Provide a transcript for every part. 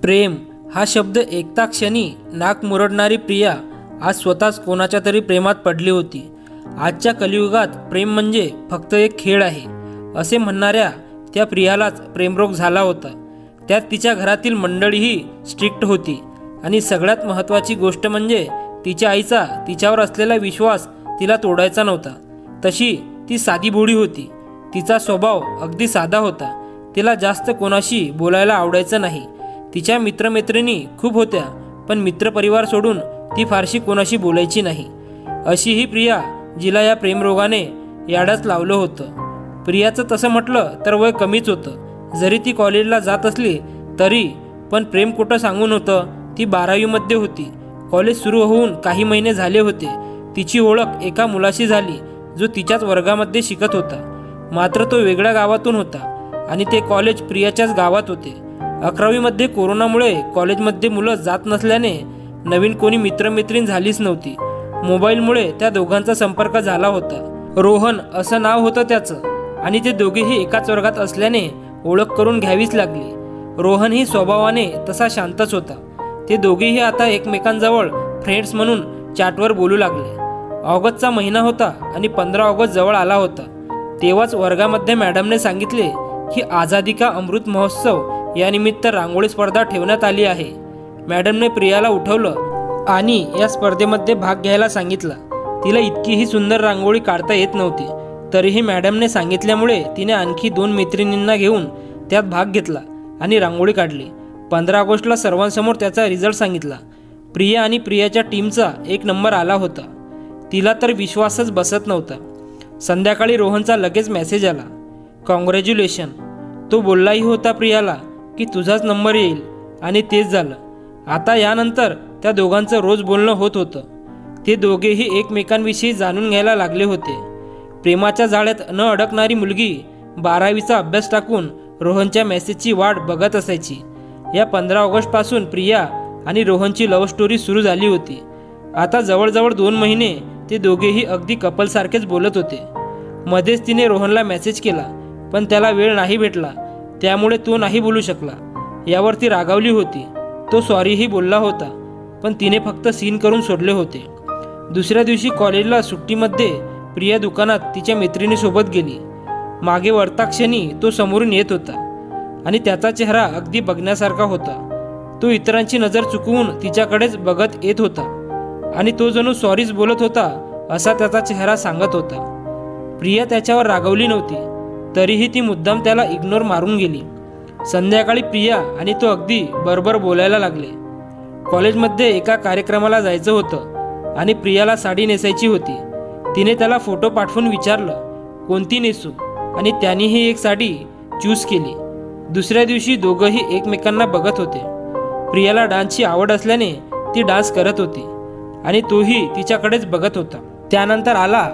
प्रेम हा शब्द ऐकता क्षणी नाक मुरडणारी प्रिया आज स्वतःच कोणाच्या तरी प्रेमात पडली होती। आजच्या कलियुगात प्रेम म्हणजे फक्त एक खेळ आहे असे म्हणणाऱ्या त्या प्रियालाच प्रेमरोग झाला होता। त्यात तिच्या घरातील मंडळीही स्ट्रिक्ट होती आणि सगळ्यात महत्त्वाची गोष्ट म्हणजे तिच्या आईचा तिच्यावर असलेला विश्वास तिला तोडायचा नव्हता। तशी ती साधी भोळी होती। तिचा स्वभाव अगदी साधा होता। तिला जास्त कोणाशी बोलायला आवडायचं नाही। तिच्या मित्रमैत्रिणी खूप होत्या, पण मित्रपरिवार सोडून ती फारशी कोणाशी बोलायची नाही। अशी ही प्रिया, जिला या प्रेमरोगाने याडच लावलं होतं। प्रियाचं तसं म्हटलं तर वय कमीच होतं। जरी ती कॉलेजला जात असली तरी पण प्रेम कुठं सांगून होतं। ती 12वीमध्ये होती। कॉलेज सुरू होऊन काही महिने झाले होते। तिची ओळख एका मुलाशी झाली जो तिच्याच वर्गामध्ये शिकत होता। मात्र तो वेगळ्या गावातून होता आणि ते कॉलेज प्रियाच्याच गावात होते। 11वीमध्ये कोरोनामुळे कॉलेजमध्ये मुलं जात नसल्याने नवीन कोणी मित्रमैत्रीण झालीच नव्हती। मोबाईलमुळे त्या दोघांचा संपर्क झाला होता। रोहन असं नाव होतं त्याचं आणि ते दोघेही एकाच वर्गात असल्याने ओळख करून घ्यावीच लागली। रोहन ही स्वभावाने तसा शांतच होता। ते दोघेही आता एकमेकांजवळ फ्रेंड्स म्हणून चॅटवर बोलू लागले। ऑगस्टचा महिना होता आणि 15 ऑगस्ट जवळ आला होता। तेव्हाच वर्गामध्ये मॅडमने सांगितले की आझादी का अमृत महोत्सव या निमित्त रांगोळी स्पर्धा ठेवण्यात आली आहे। मॅडमने प्रियाला उठवलं आणि या स्पर्धेमध्ये भाग घ्यायला सांगितला। तिला इतकीही सुंदर रांगोळी काढता येत नव्हती, तरीही मॅडमने सांगितल्यामुळे तिने आणखी 2 मैत्रिणींना घेऊन त्यात भाग घेतला आणि रांगोळी काढली। 15 ऑगस्टला सर्वांसमोर त्याचा रिझल्ट सांगितला। प्रिया आणि प्रियाच्या टीमचा 1 नंबर आला होता। तिला तर विश्वासच बसत नव्हता। संध्याकाळी रोहनचा लगेच मेसेज आला, कॉंग्रॅच्युलेशन। तो बोललाही होता प्रियाला की तुझाच नंबर येईल आणि तेच झालं। आता यानंतर त्या दोघांचं रोज बोलणं होत होतं। ते दोघेही एकमेकांविषयी जाणून घ्यायला लागले होते। प्रेमाच्या जाळ्यात न अडकणारी मुलगी 12वीचा अभ्यास टाकून रोहनच्या मेसेजची वाट बघत असायची। या 15 ऑगस्टपासून प्रिया आणि रोहनची लव्ह स्टोरी सुरू झाली होती। आता जवळजवळ 2 महिने ते दोघेही अगदी कपलसारखेच बोलत होते। मध्येच तिने रोहनला मेसेज केला, पण त्याला वेळ नाही भेटला, त्यामुळे तो नाही बोलू शकला। यावर ती रागावली होती। तो सॉरीही बोलला होता, पण तिने फक्त सीन करून सोडले होते। दुसऱ्या दिवशी कॉलेजला सुट्टीमध्ये प्रिया दुकानात तिच्या मैत्रिणीसोबत गेली। मागे वळताक्षणी तो समोरून येत होता आणि त्याचा चेहरा अगदी बघण्यासारखा होता। तो इतरांची नजर चुकवून तिच्याकडेच बघत येत होता आणि तो जणू सॉरीच बोलत होता असा त्याचा चेहरा सांगत होता। प्रिया त्याच्यावर रागवली नव्हती, तरीही ती मुद्दाम त्याला इग्नोर मारून गेली। संध्याकाळी प्रिया आणि तो अगदी बरोबर बोलायला लागले। कॉलेजमध्ये एका कार्यक्रमाला जायचं होतं आणि प्रियाला साडी नेसायची होती। तिने त्याला फोटो पाठवून विचारलं कोणती नेसू आणि त्यानेही एक साडी चूज केली। दुसऱ्या दिवशी दोघंही एकमेकांना बघत होते। प्रियाला डान्सची आवड असल्याने ती डान्स करत होती आणि तोही तिच्याकडेच बघत होता। त्यानंतर आला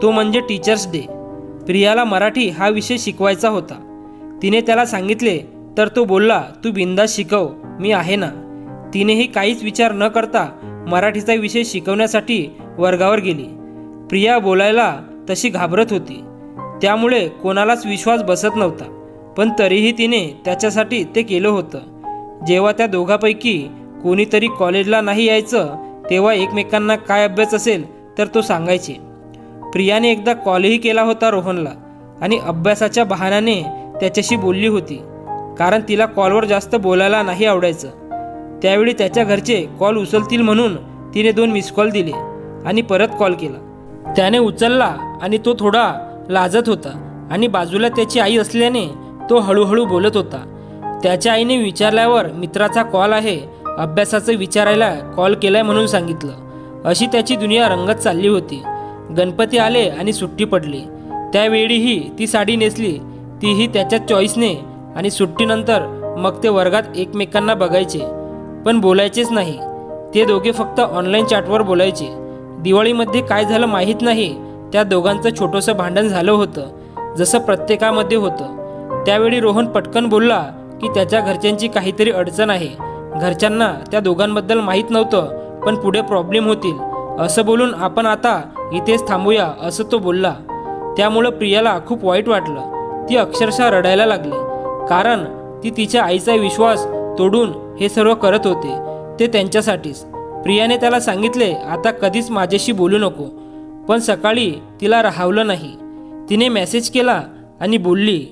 तो म्हणजे टीचर्स डे। प्रियाला मराठी हा विषय शिकवायचा होता। तिने त्याला सांगितले तर तो बोलला, तू बिंदास शिकव, मी आहे ना। तिनेही काहीच विचार न करता मराठीचा विषय शिकवण्यासाठी वर्गावर गेली। प्रिया बोलायला तशी घाबरत होती, त्यामुळे कोणालाच विश्वास बसत नव्हता, पण तरीही तिने त्याच्यासाठी ते केलं होतं। जेव्हा त्या दोघांपैकी कोणीतरी कॉलेजला नाही यायचं तेव्हा एकमेकांना काय अभ्यास असेल तर तो सांगायचे। प्रियाने एकदा कॉलही केला होता रोहनला आणि अभ्यासाच्या बहाण्याने त्याच्याशी बोलली होती, कारण तिला कॉलवर जास्त बोलायला नाही आवडायचं। त्यावेळी त्याच्या घरचे कॉल उचलतील म्हणून तिने 2 मिस कॉल दिले आणि परत कॉल केला। त्याने उचलला आणि तो थोडा लाजत होता आणि बाजूला त्याची आई असल्याने तो हळूहळू बोलत होता। त्याच्या आईने विचारल्यावर मित्राचा कॉल आहे, अभ्यासाचं विचारायला कॉल केलाय म्हणून सांगितलं। अशी त्याची दुनिया रंगत चालली होती। गणपती आले आणि सुट्टी पडली। त्यावेळीही ती साडी नेसली, तीही त्याच्याच चॉईसने। आणि सुट्टीनंतर मग ते वर्गात एकमेकांना बघायचे, पण बोलायचेच नाही। ते दोघे फक्त ऑनलाईन चॅटवर बोलायचे। दिवाळीमध्ये काय झालं माहीत नाही, त्या दोघांचं छोटंसं भांडण झालं होतं, जसं प्रत्येकामध्ये होतं। त्यावेळी रोहन पटकन बोलला की त्याच्या घरच्यांची काहीतरी अडचण आहे। घरच्यांना त्या दोघांबद्दल माहीत नव्हतं, पण पुढे प्रॉब्लेम होतील असं बोलून आपण आता इथेच थांबूया असं तो बोलला। त्यामुळं प्रियाला खूप वाईट वाटलं। ती अक्षरशः रडायला लागली, कारण ती तिच्या आईचा विश्वास तोडून हे सर्व करत होते ते त्यांच्यासाठीच. प्रियाने त्याला सांगितले आता कधीच माझ्याशी बोलू नको, पण सकाळी तिला राहावलं नाही. तिने मेसेज केला आणि बोलली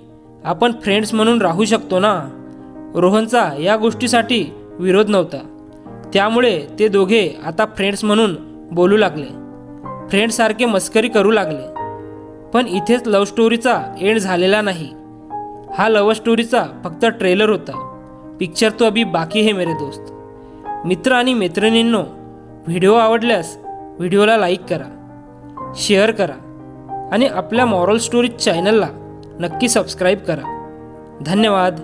आपण फ्रेंड्स म्हणून राहू शकतो ना. रोहनचा या गोष्टीसाठी विरोध नव्हता, त्यामुळे ते दोघे आता फ्रेंड्स म्हणून बोलू लागले, फ्रेंड्ससारखे मस्करी करू लागले. पण इथेच लव्ह स्टोरीचा एंड झालेला नाही. हा लव्ह स्टोरीचा फक्त ट्रेलर होता. पिक्चर तो अभी बाकी है मेरे दोस्त. मित्र आणि मैत्रिणींनो, व्हिडिओ आवडल्यास व्हिडिओला लाईक करा, शेअर करा आणि आपल्या मॉरल स्टोरीज चॅनलला नक्की सबस्क्राईब करा. धन्यवाद.